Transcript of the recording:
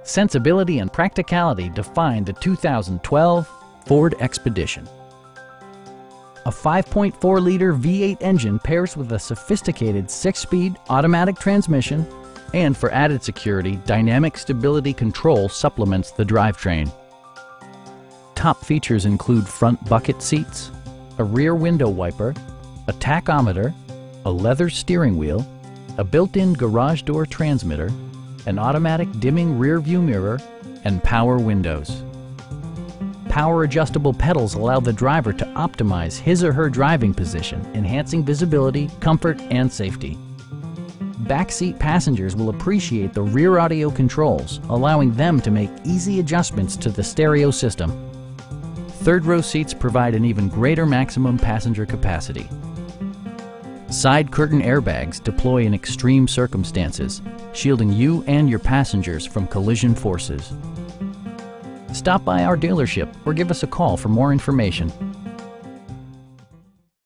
Sensibility and practicality define the 2012 Ford Expedition. A 5.4-liter V8 engine pairs with a sophisticated 6-speed automatic transmission, and for added security, dynamic stability control supplements the drivetrain. Top features include front bucket seats, a rear window wiper, a tachometer, a leather steering wheel, a built-in garage door transmitter, an automatic dimming rear view mirror, and power windows. Power adjustable pedals allow the driver to optimize his or her driving position, enhancing visibility, comfort, and safety. Backseat passengers will appreciate the rear audio controls, allowing them to make easy adjustments to the stereo system. Third row seats provide an even greater maximum passenger capacity. Side curtain airbags deploy in extreme circumstances, shielding you and your passengers from collision forces. Stop by our dealership or give us a call for more information.